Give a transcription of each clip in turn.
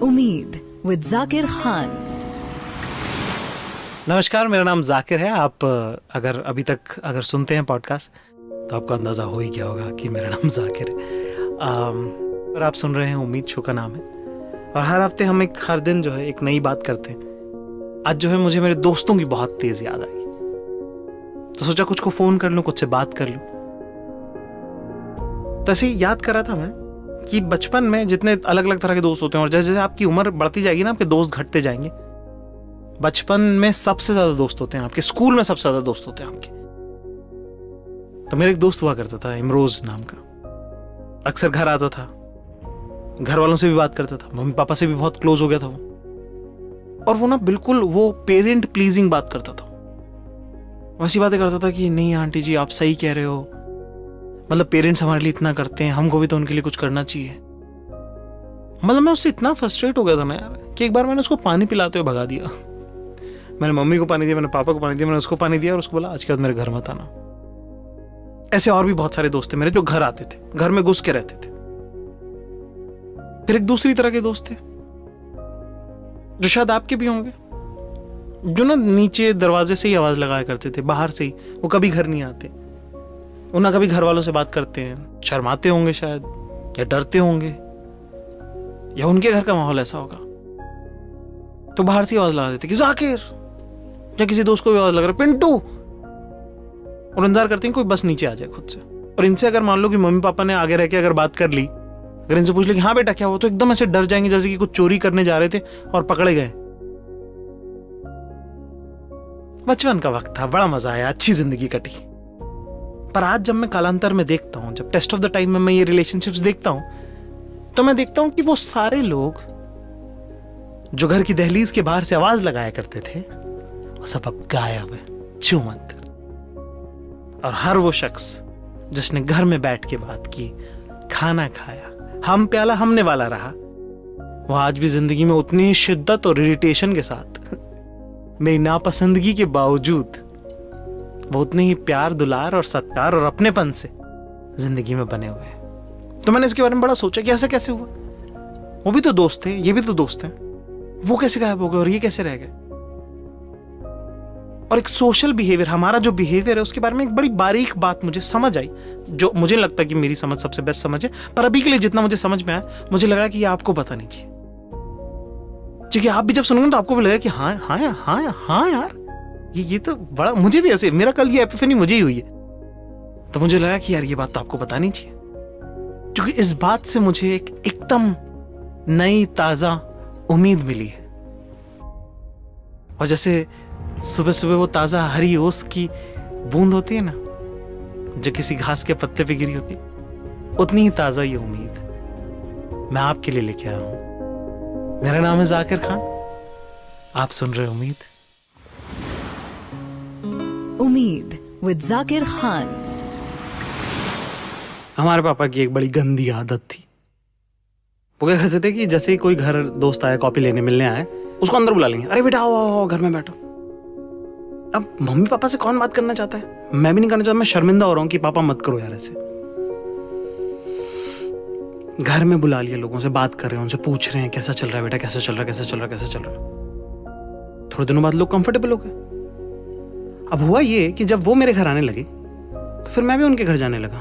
उम्मीद विद जाकिर खान। नमस्कार, मेरा नाम जाकिर है। आप अगर अभी तक सुनते हैं पॉडकास्ट तो आपको अंदाज़ा हो ही गया होगा कि मेरा नाम जाकिर है। और आप सुन रहे हैं उम्मीद शो का नाम है। और हर हफ्ते हम हर दिन जो है एक नई बात करते हैं। आज जो है मुझे मेरे दोस्तों की बहुत तेज़ याद आई, तो सोचा कुछ को फ़ोन कर लूँ, कुछ से बात कर लूँ। तो ऐसे ही याद कर रहा था मैं कि बचपन में जितने अलग अलग तरह के दोस्त होते हैं और जैसे जैसे आपकी उम्र बढ़ती जाएगी ना, आपके दोस्त घटते जाएंगे। बचपन में सबसे ज्यादा दोस्त होते हैं आपके, स्कूल में सबसे ज्यादा दोस्त होते हैं आपके। तो मेरा एक दोस्त हुआ करता था इमरोज नाम का। अक्सर घर आता था, घर वालों से भी बात करता था, मम्मी पापा से भी बहुत क्लोज हो गया था वो। और वो ना बिल्कुल वो पेरेंट प्लीजिंग बात करता था। वैसी बातें करता था कि नहीं आंटी जी आप सही कह रहे हो, मतलब पेरेंट्स हमारे लिए इतना करते हैं, हमको भी तो उनके लिए कुछ करना चाहिए। मतलब मैं उससे इतना फ्रस्ट्रेट हो गया था ना यार कि एक बार मैंने उसको पानी पिलाते हुए भगा दिया। मैंने मम्मी को पानी दिया, मैंने पापा को पानी दिया, मैंने उसको पानी दिया और उसको बोला आज के बाद मेरे घर मत आना। ऐसे और भी बहुत सारे दोस्त थे मेरे जो घर आते थे, घर में घुस के रहते थे। फिर एक दूसरी तरह के दोस्त थे जो शायद आपके भी होंगे, जो ना नीचे दरवाजे से ही आवाज लगाया करते थे, बाहर से ही। वो कभी घर नहीं आते, वो ना कभी घर वालों से बात करते हैं, शर्माते होंगे शायद, या डरते होंगे, या उनके घर का माहौल ऐसा होगा। तो बाहर से आवाज लगा देते कि जाकिर, या किसी दोस्त को भी आवाज लग रहा है पिंटू, और इंतजार करते हैं कोई बस नीचे आ जाए खुद से। और इनसे अगर मान लो कि मम्मी पापा ने आगे रह के अगर बात कर ली, अगर इनसे पूछ लिया कि हाँ बेटा क्या हुआ, तो एकदम ऐसे डर जाएंगे जैसे कि कुछ चोरी करने जा रहे थे और पकड़े गए। बचपन का वक्त था, बड़ा मजा आया, अच्छी जिंदगी कटी। पर आज जब मैं कालांतर में देखता हूं, जब टेस्ट ऑफ द टाइम में मैं ये रिलेशनशिप्स देखता हूं, तो मैं देखता हूं कि वो सारे लोग जो घर की दहलीज के बाहर से आवाज लगाया करते थे, वो सब अब गायब है, छूमंतर। और हर वो शख्स जिसने घर में बैठ के बात की, खाना खाया, हम प्याला हमने वाला रहा, वो आज भी जिंदगी में उतनी ही शिद्दत और इरिटेशन के साथ, मेरी नापसंदगी के बावजूद, वो उतने ही प्यार दुलार और सत्कार और अपनेपन से जिंदगी में बने हुए हैं। तो मैंने इसके बारे में बड़ा सोचा कि ऐसा कैसे हुआ। वो भी तो दोस्त थे, ये भी तो दोस्त हैं, वो कैसे गायब हो गए और ये कैसे रह गए। और एक सोशल बिहेवियर, हमारा जो बिहेवियर है उसके बारे में एक बड़ी बारीक बात मुझे समझ आई, जो मुझे लगता है कि मेरी समझ सबसे बेस्ट समझ है। पर अभी के लिए जितना मुझे समझ में आया, मुझे लगा कि ये आपको पता नहीं चाहिए, क्योंकि आप भी जब सुनोगे तो आपको भी लगेगा कि हाँ हाँ हाँ हाँ यार, ये तो बड़ा, मुझे भी ऐसे, मेरा कल ये एपिफनी मुझे ही हुई है। तो मुझे लगा कि यार ये बात तो आपको बतानी चाहिए, क्योंकि इस बात से मुझे एकदम नई ताजा उम्मीद मिली है। और जैसे सुबह सुबह वो ताजा हरी ओस की बूंद होती है ना, जो किसी घास के पत्ते पे गिरी होती, उतनी ही ताजा ये उम्मीद मैं आपके लिए लेके आया हूं। मेरा नाम है जाकिर खान, आप सुन रहे उम्मीद। उम्मीद विद जाकिर खान। हमारे पापा की एक बड़ी गंदी आदत थी। वो क्या करते थे कि जैसे ही कोई घर दोस्त आया, कॉपी लेने मिलने आए, उसको अंदर बुला लेंगे, अरे बेटा आओ आओ आओ घर में बैठो। अब मम्मी पापा से कौन बात करना चाहता है, मैं भी नहीं करना चाहता, मैं शर्मिंदा हो रहा हूँ कि पापा मत करो यार ऐसे। घर में बुला लिया, लोगों से बात कर रहे हैं, उनसे पूछ रहे हैं कैसा चल रहा है बेटा, कैसा चल रहा है, कैसा चल रहा है, कैसा चल रहा है। थोड़े दिनों बाद लोग कंफर्टेबल हो गए। अब हुआ ये कि जब वो मेरे घर आने लगे तो फिर मैं भी उनके घर जाने लगा।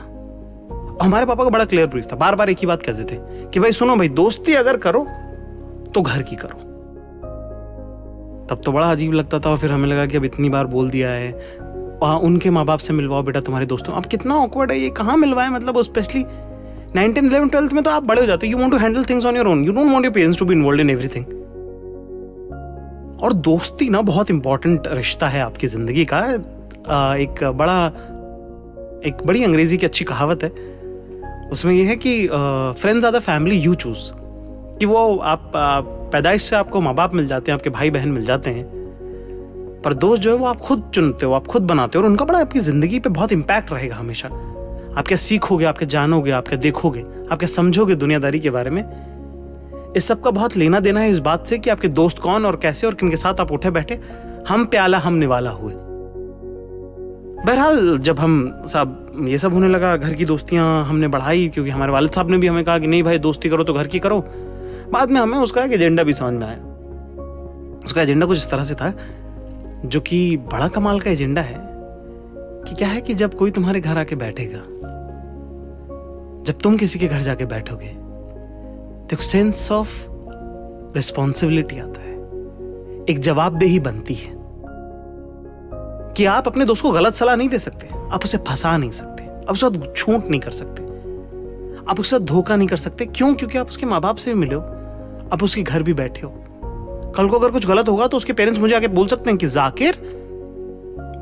हमारे पापा का बड़ा क्लियर ब्रीफ था, बार बार एक ही बात कहते थे कि भाई सुनो भाई, दोस्ती अगर करो तो घर की करो। तब तो बड़ा अजीब लगता था, और फिर हमें लगा कि अब इतनी बार बोल दिया है, उनके माँ बाप से मिलवाओ बेटा तुम्हारे दोस्तों। अब कितना ऑकवर्ड है ये, कहाँ मिलवाए, मतलब स्पेशली 9th 11th 12th में तो आप बड़े हो जाते हो, you want to handle things on your own, you don't want your parents to be involved in everything. और दोस्ती ना बहुत इंपॉर्टेंट रिश्ता है आपकी जिंदगी का। एक बड़ी अंग्रेजी की अच्छी कहावत है, उसमें यह है कि friends are the family you choose, कि वो आप पैदाइश से आपको माँ बाप मिल जाते हैं, आपके भाई बहन मिल जाते हैं, पर दोस्त जो है वो आप खुद चुनते हो, आप खुद बनाते हो, और उनका बड़ा आपकी जिंदगी पे बहुत इंपैक्ट रहेगा हमेशा। आप क्या सीखोगे, आप क्या जानोगे, आप क्या देखोगे, आप क्या समझोगे दुनियादारी के बारे में। इस सब का बहुत लेना देना है इस बात से कि आपके दोस्त कौन और कैसे और किनके साथ आप उठे बैठे, हम प्याला हम निवाला हुए। बहरहाल जब हम सब ये सब होने लगा, घर की दोस्तियां हमने बढ़ाई, क्योंकि हमारे वालिद साहब ने भी हमें कहा कि नहीं भाई दोस्ती करो तो घर की करो। बाद में हमें उसका एक एजेंडा भी समझ में आया। उसका एजेंडा कुछ इस तरह से था, जो कि बड़ा कमाल का एजेंडा है, कि क्या है कि जब कोई तुम्हारे घर आके बैठेगा, जब तुम किसी के घर जाके बैठोगे, तो एक सेंस ऑफ रिस्पॉन्सिबिलिटी आता है, एक जवाबदेही बनती है कि आप अपने दोस्त को गलत सलाह नहीं दे सकते, आप उसे फंसा नहीं सकते, आप उसके साथ झूठ नहीं कर सकते, आप उसके साथ धोखा नहीं कर सकते। क्यों? क्योंकि आप उसके माँ बाप से भी मिले हो, आप उसके घर भी बैठे हो। कल को अगर कुछ गलत होगा तो उसके पेरेंट्स मुझे आके बोल सकते हैं कि जाकिर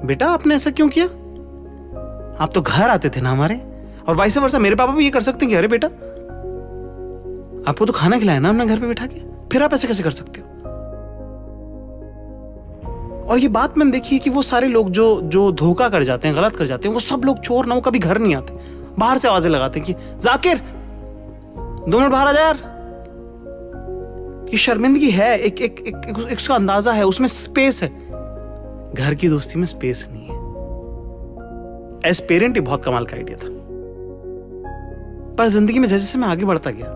बेटा आपने ऐसा क्यों किया, आप तो घर आते थे ना हमारे। और वाइस वर्सा मेरे पापा भी ये कर सकते हैं कि अरे बेटा आपको तो खाना खिलाया ना हमने घर पे बैठा के, फिर आप ऐसे कैसे कर सकते हो। और ये बात मैंने देखी है कि वो सारे लोग जो धोखा कर जाते हैं, गलत कर जाते हैं, वो सब लोग चोर ना, वो कभी घर नहीं आते, बाहर से आवाजें लगाते हैं कि जाकिर 2 मिनट बाहर आ जा यार। ये शर्मिंदगी है, एक उसका अंदाजा है, उसमें स्पेस है। घर की दोस्ती में स्पेस नहीं है। एज पेरेंट ही बहुत कमाल का आइडिया था, पर जिंदगी में जैसे मैं आगे बढ़ता गया,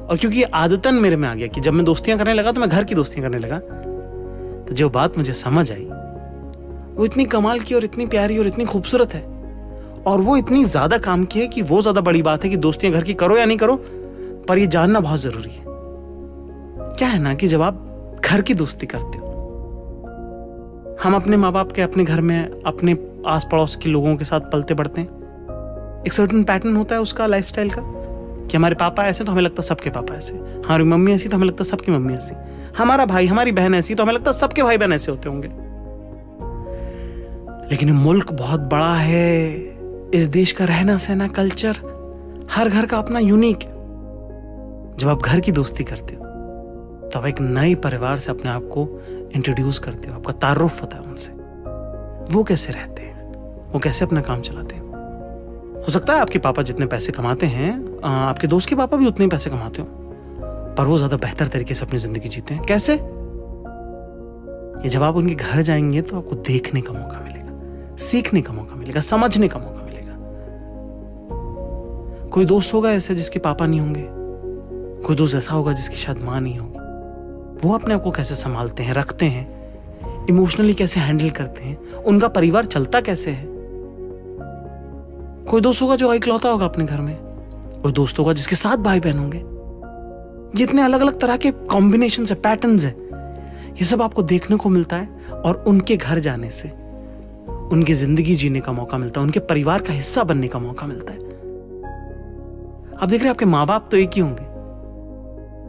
और क्योंकि आदतन मेरे में आ गया कि जब मैं दोस्तियां करने लगा तो मैं घर की दोस्तियां करने लगा, तो जो बात मुझे समझ आई वो इतनी कमाल की और इतनी प्यारी और इतनी खूबसूरत है, और वो इतनी ज्यादा काम की है कि वो ज्यादा बड़ी बात है कि दोस्तियां घर की करो या नहीं करो, पर ये जानना बहुत जरूरी है। क्या है ना कि जब आप घर की दोस्ती करते हो, हम अपने माँ बाप के अपने घर में अपने आस पड़ोस के लोगों के साथ पलते बढ़ते हैं, एक सर्टेन पैटर्न होता है उसका लाइफस्टाइल का, कि हमारे पापा ऐसे तो हमें लगता है सबके पापा ऐसे, हमारी मम्मी ऐसी तो हमें लगता है सबकी मम्मी ऐसी, हमारा भाई हमारी बहन ऐसी तो हमें लगता है सबके भाई बहन ऐसे होते होंगे। लेकिन ये मुल्क बहुत बड़ा है, इस देश का रहना सहना कल्चर हर घर का अपना यूनिक है। जब आप घर की दोस्ती करते हो तो आप एक नए परिवार से अपने आप को इंट्रोड्यूस करते हो, आपका तारुफ होता है उनसे, वो कैसे रहते हैं, वो कैसे अपना काम चलाते हैं। हो सकता है आपके पापा जितने पैसे कमाते हैं, आपके दोस्त के पापा भी उतने ही पैसे कमाते हो, पर वो ज्यादा बेहतर तरीके से अपनी जिंदगी जीते हैं। कैसे? ये जब आप उनके घर जाएंगे तो आपको देखने का मौका मिलेगा, सीखने का मौका मिलेगा, समझने का मौका मिलेगा। कोई दोस्त होगा ऐसे जिसके पापा नहीं होंगे, कोई दोस्त ऐसा होगा जिसकी शायद माँ नहीं होगी, वो अपने आप को कैसे संभालते हैं, रखते हैं, इमोशनली कैसे हैंडल करते हैं, उनका परिवार चलता कैसे है। कोई दोस्त होगा जो इकलौता होगा अपने घर में, कोई दोस्त होगा जिसके 7 भाई बहन होंगे। ये इतने अलग अलग तरह के कॉम्बिनेशन है, पैटर्न्स है, ये सब आपको देखने को मिलता है, और उनके घर जाने से उनकी जिंदगी जीने का मौका मिलता है, उनके परिवार का हिस्सा बनने का मौका मिलता है। आप देख रहे हैं आपके माँ बाप तो एक ही होंगे,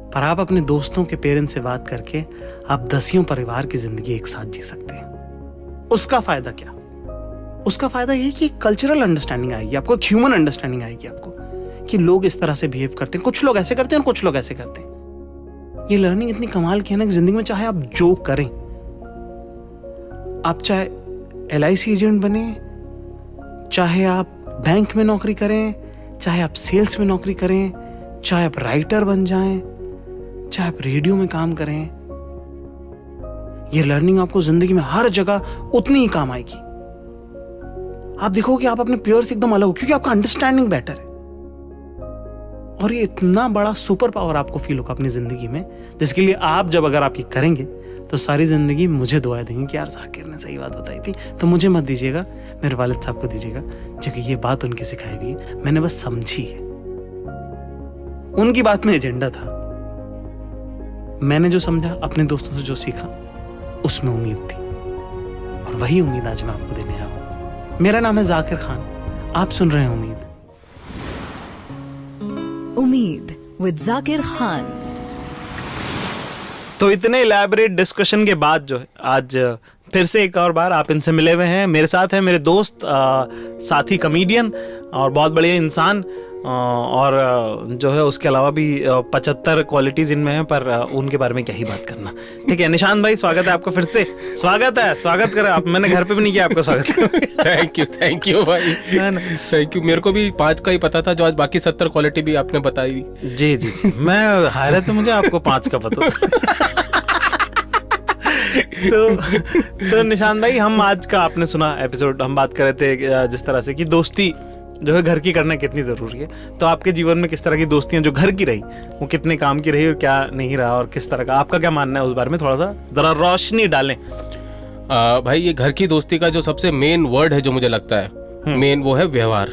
पर आप अपने दोस्तों के पेरेंट्स से बात करके आप 10 परिवार की जिंदगी एक साथ जी सकते हैं। उसका फायदा क्या? उसका फायदा यह कि कल्चरल अंडरस्टैंडिंग आएगी आपको, ह्यूमन अंडरस्टैंडिंग आएगी आपको, कि लोग इस तरह से बिहेव करते हैं, कुछ लोग ऐसे करते हैं और कुछ लोग ऐसे करते हैं। ये लर्निंग इतनी कमाल की है ना कि जिंदगी में चाहे आप जो करें, आप चाहे LIC एजेंट बने, चाहे आप बैंक में नौकरी करें, चाहे आप सेल्स में नौकरी करें, चाहे आप राइटर बन जाएं, चाहे आप रेडियो में काम करें, ये लर्निंग आपको जिंदगी में हर जगह उतनी ही काम आएगी। आप देखो कि आप अपने पेयर से एकदम अलग हो, क्योंकि आपका अंडरस्टैंडिंग बेटर है। और ये इतना बड़ा सुपर पावर आपको फील होगा अपनी जिंदगी में, जिसके लिए आप जब अगर आप ये करेंगे तो सारी जिंदगी मुझे दुआएं देंगे कि यार जाकिर ने सही बात बताई थी। तो मुझे मत दीजिएगा, मेरे वालिद साहब को दीजिएगा, क्योंकि ये बात उनकी सिखाई हुई है, मैंने बस समझी है। उनकी बात में एजेंडा था, मैंने जो समझा, अपने दोस्तों से जो सीखा, उसमें उम्मीद थी, और वही उम्मीद आज मैं आपको देने आया हूं। मेरा नाम है जाकिर खान, आप सुन रहे हैं उम्मीद। उम्मीद विद जाकिर खान। तो इतने इलैबोरेट डिस्कशन के बाद जो है, आज फिर से एक और बार आप इनसे मिले हुए हैं। मेरे साथ है मेरे दोस्त, साथी कॉमेडियन और बहुत बढ़िया इंसान, और जो है उसके अलावा भी 75 क्वालिटीज इनमें हैं, पर उनके बारे में क्या ही बात करना। ठीक है, निशान भाई स्वागत है आपका फिर से। स्वागत है, स्वागत करें आप, मैंने घर पे भी नहीं किया आपका स्वागत। थैंक यू भाई, थैंक यू। मेरे को भी 5 का ही पता था, जो आज बाकी 70 क्वालिटी भी आपने बताई। जी जी जी, मैं हैरत है मुझे, आपको 5 का पता था। तो निशान भाई, हम आज का आपने सुना एपिसोड, हम बात कर रहे थे जिस तरह से कि दोस्ती जो है घर की करना कितनी ज़रूरी है। तो आपके जीवन में किस तरह की दोस्तियां जो घर की रही वो कितने काम की रही और क्या नहीं रहा, और किस तरह का आपका क्या मानना है उस बारे में थोड़ा सा ज़रा रोशनी डालें। भाई ये घर की दोस्ती का जो सबसे मेन वर्ड है जो मुझे लगता है मेन, वो है व्यवहार।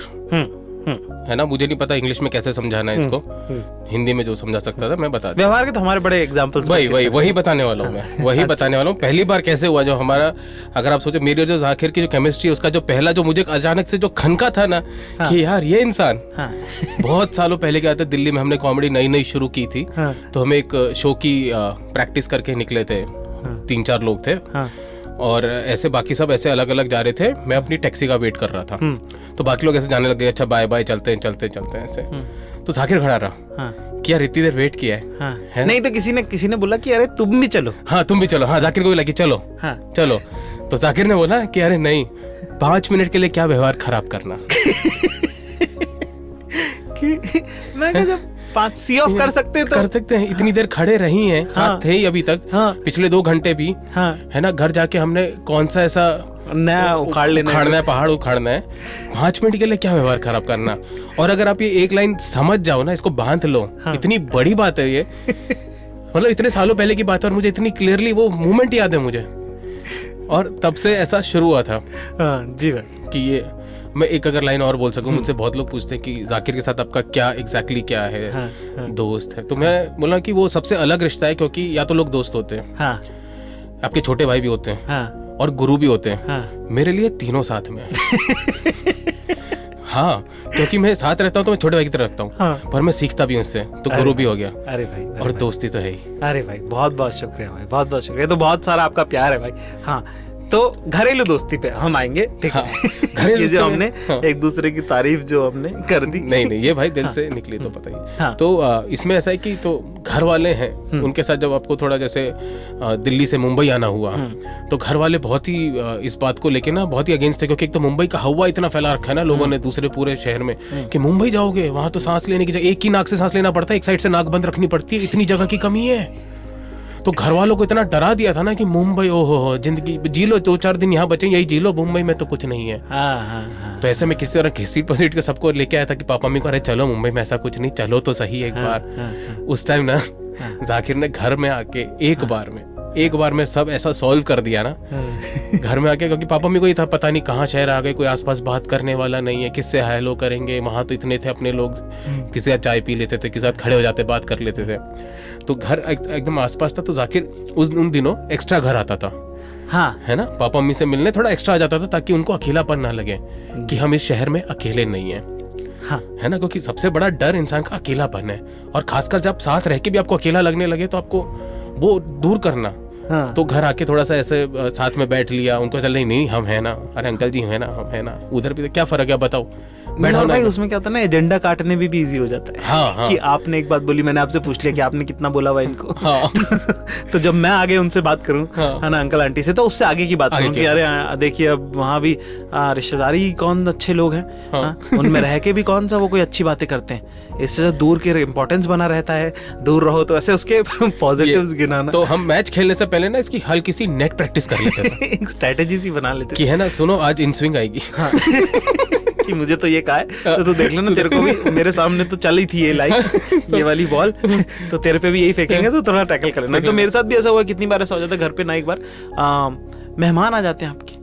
है ना, मुझे नहीं पता इंग्लिश में कैसे समझाना है इसको, हिंदी में जो समझा सकता था मैं बता दूं। व्यवहार के तो हमारे बड़े एग्जांपल्स वही बताने वाला हूँ मैं, वही बताने वाला हूँ। पहली बार कैसे हुआ जो हमारा, अगर आप सोचो मेरी और जो जाकिर की जो केमिस्ट्री है, उसका जो पहला जो मुझे अचानक से जो खनका था ना कि यार ये इंसान, बहुत सालों पहले क्या था, दिल्ली में हमने कॉमेडी नई नई शुरू की थी, तो हमें एक शो की प्रैक्टिस करके निकले थे, 3-4 लोग थे, और ऐसे बाकी सब ऐसे अलग अलग जा रहे थे, मैं अपनी टैक्सी का वेट कर रहा था, तो बाकी लोग ऐसे जाने लगे, अच्छा बाय बाय चलते हैं ऐसे, तो जाकिर खड़ा रहा कि यार इतनी देर वेट किया है नहीं, तो किसी ने बोला कि अरे तुम भी चलो। हाँ तुम भी चलो, हाँ जाकिर को भी लगी चलो चलो, तो जाकिर ने बोला कि अरे नहीं, 5 मिनट के लिए क्या व्यवहार खराब करना। मैं क्या, जब 5 सी ऑफ कर सकते हैं तो कर सकते हैं, इतनी देर खड़े रही हैं, साथ थे ही अभी तक, पिछले 2 घंटे भी, है ना, घर जाके हमने कौन सा ऐसा नया उखाड़ना है, पहाड़ उखाड़ना है, 5 मिनट के लिए क्या व्यवहार खराब करना। और अगर आप ये एक लाइन समझ जाओ ना, इसको बांध लो, इतनी बड़ी बात है ये, मतलब इतने सालों पहले की बात है और मुझे इतनी क्लियरली वो मोमेंट याद है मुझे, और तब से ऐसा शुरू हुआ था। जी भाई, कि ये मैं एक अगर लाइन और बोल सकूं, मुझसे बहुत लोग पूछते हैं कि जाकिर के साथ आपका क्या एग्जैक्टली क्या है, दोस्त है, तो मैं बोला कि वो सबसे अलग रिश्ता है, क्योंकि या तो लोग दोस्त होते हैं, आपके छोटे भाई भी होते हैं, और गुरु भी होते हैं, मेरे लिए तीनों साथ में हाँ, क्योंकि मैं साथ रहता हूँ तो मैं छोटे भाई की तरह रखता हूँ, पर मैं सीखता भी हूँ उससे, तो गुरु भी हो गया। अरे भाई, और दोस्ती तो है ही। अरे भाई बहुत बहुत शुक्रिया भाई, बहुत बहुत शुक्रिया, तो बहुत सारा आपका प्यार है भाई। हाँ, तो घरेलू दोस्ती पे हम आएंगे, ठीक है। घरेलू जो हमने एक दूसरे की तारीफ जो हमने कर दी, नहीं ये भाई दिल से निकली तो पता ही। तो इसमें ऐसा है कि तो घर वाले हैं, उनके साथ जब आपको थोड़ा जैसे दिल्ली से मुंबई आना हुआ, तो घर वाले बहुत ही इस बात को लेके ना बहुत ही अगेंस्ट थे, क्योंकि एक तो मुंबई का हवा इतना फैला रखा है ना लोगों ने दूसरे पूरे शहर में, कि मुंबई जाओगे वहां तो सांस लेने की जगह एक ही नाक से सांस लेना पड़ता है, एक साइड से नाक बंद रखनी पड़ती है, इतनी जगह की कमी है। तो घर वालों को इतना डरा दिया था ना कि मुंबई, ओहो जिंदगी जी लो, 2-4 दिन यहाँ बचे, यही जी लो, मुंबई में तो कुछ नहीं है। तो ऐसे में किसी तरह घसीट पसीट के सबको लेके आया था कि पापा मम्मी को, अरे चलो मुंबई में ऐसा कुछ नहीं, चलो तो सही एक बार। उस टाइम ना जाकिर ने घर में आके एक बार में सब ऐसा सॉल्व कर दिया ना घर में आके, क्योंकि पापा मम्मी को ही था पता नहीं कहाँ शहर आ गए, कोई आसपास बात करने वाला नहीं है, किससे हाय हेलो करेंगे, वहाँ तो इतने थे अपने लोग, किसी साथ चाय पी लेते थे, किसी साथ खड़े हो जाते बात कर लेते थे, तो घर एकदम आसपास था। तो जाकिर उन दिनों एक्स्ट्रा घर आता था, है ना, पापा मम्मी से मिलने थोड़ा एक्स्ट्रा आ जाता था, ताकि उनको अकेलापन ना लगे कि हम इस शहर में अकेले नहीं है, है ना, क्योंकि सबसे बड़ा डर इंसान का अकेलापन है, और खासकर जब साथ रह के भी आपको अकेला लगने लगे तो आपको वो दूर करना। तो घर आके थोड़ा सा ऐसे साथ में बैठ लिया, उनको ऐसा नहीं हम है ना, अरे अंकल जी है ना, हम है ना, उधर भी क्या फर्क है बताओ, बैठो भाई। उसमें क्या होता है ना, एजेंडा काटने भी इजी हो जाता है। कि आपने एक बात बोली, मैंने आपसे पूछ लिया कि आपने कितना बोला हुआ इनको। तो जब मैं आगे उनसे बात करूं, है ना, अंकल आंटी से, तो उससे आगे की बात करूं कि अरे देखिए अब वहाँ भी रिश्तेदारी कौन अच्छे लोग हैं, उनमें रह के भी कौन सा वो कोई अच्छी बातें करते हैं, इससे दूर के इम्पोर्टेंस बना रहता है, दूर रहो, तो ऐसे उसके पॉजिटिव्स गिनाना। तो हम मैच खेलने से पहले ना इसकी हल्की सी नेट प्रैक्टिस कर लेते थे, एक स्ट्रेटेजी सी बना लेते कि है ना, सुनो आज इन स्विंग आएगी कि मुझे तो ये कहा है, तो देख लेना, तेरे को भी मेरे सामने तो चली थी ये लाइक ये वाली बॉल, तो तेरे पे भी यही फेंकेंगे, तो थोड़ा टैकल कर लेना। तो मेरे साथ भी ऐसा हुआ, कितनी बार ऐसा हो जाता है घर पे ना, एक बार मेहमान आ जाते हैं आपके,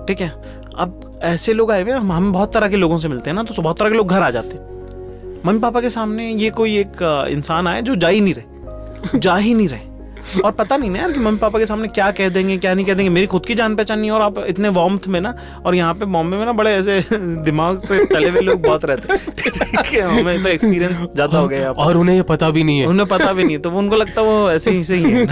ठीक है, अब ऐसे लोग आए हुए, हम बहुत तरह के लोगों से मिलते हैं ना, तो बहुत तरह के लोग घर आ जाते हैं, मम्मी पापा के सामने ये कोई एक इंसान आए जो जा ही नहीं रहे और पता नहीं ना यार कि मम्मी पापा के सामने क्या कह देंगे क्या नहीं कह देंगे, मेरी खुद की जान पहचान नहीं है, और आप इतने वार्मथ में ना, और यहाँ पे बॉम्बे में ना बड़े ऐसे दिमाग से चले हुए लोग बहुत रहते हैं, हमें तो एक्सपीरियंस ज्यादा हो गया, और उन्हें ये पता भी नहीं है, तो उनको लगता है वो ऐसे ही है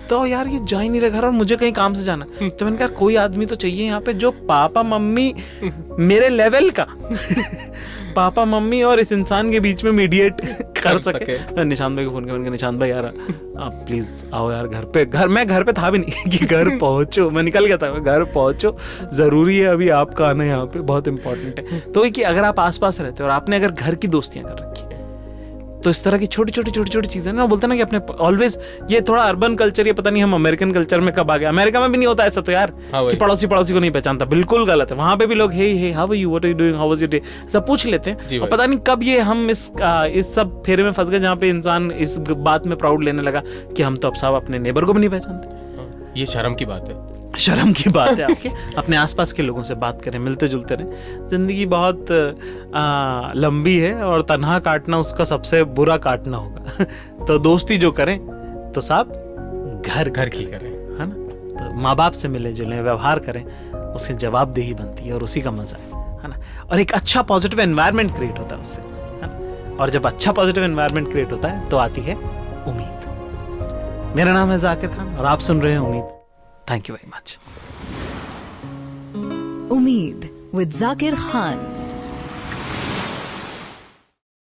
तो यार ये जा ही नहीं रहा घर, और मुझे कहीं काम से जाना, तो मैंने कहा कोई आदमी तो चाहिए यहाँ पे जो पापा मम्मी मेरे लेवल का पापा मम्मी और इस इंसान के बीच में मीडिएट कर सके। निशांत भाई को फोन किया, निशांत भाई यार आप प्लीज आओ यार घर पे, मैं घर पे था भी नहीं कि घर पहुंचो, मैं निकल गया था, घर पहुंचो, जरूरी है अभी आपका आना यहाँ पे, बहुत इंपॉर्टेंट है। तो कि अगर आप आसपास रहते हो और आपने अगर घर की दोस्तियां कर रखी है, तो इस तरह की छोटी छोटी चीजें ना, बोलते हैं ना कि अपने ऑलवेज, ये थोड़ा अर्बन कल्चर, ये पता नहीं हम अमेरिकन कल्चर में कब आ गए। अमेरिका में भी नहीं होता ऐसा तो यार, कि पड़ोसी को नहीं पहचानता, बिल्कुल गलत है। वहां पे भी लोग hey how are you, what are you doing, how was your day, सब पूछ लेते हैं। और पता नहीं कब ये हम इस सब फेरे में फंस गए जहाँ पे इंसान इस बात में प्राउड लेने लगा कि हम तो अब साहब अपने नेबर को भी नहीं पहचानते। ये शर्म की बात है, शर्म की बात है आपके। अपने आसपास के लोगों से बात करें, मिलते जुलते रहें। जिंदगी बहुत लंबी है और तन्हा काटना उसका सबसे बुरा काटना होगा। तो दोस्ती जो करें तो साहब घर की करें, है ना। तो माँ बाप से मिले जुले, व्यवहार करें, उसकी जवाबदेही बनती है और उसी का मजा है ना। और एक अच्छा पॉजिटिव एनवायरनमेंट क्रिएट होता है उससे, है ना। और जब अच्छा पॉजिटिव एनवायरनमेंट क्रिएट होता है तो आती है उम्मीद। मेरा नाम है जाकिर खान और आप सुन रहे हैं उम्मीद। Thank you very much. Umeed with Zakir Khan.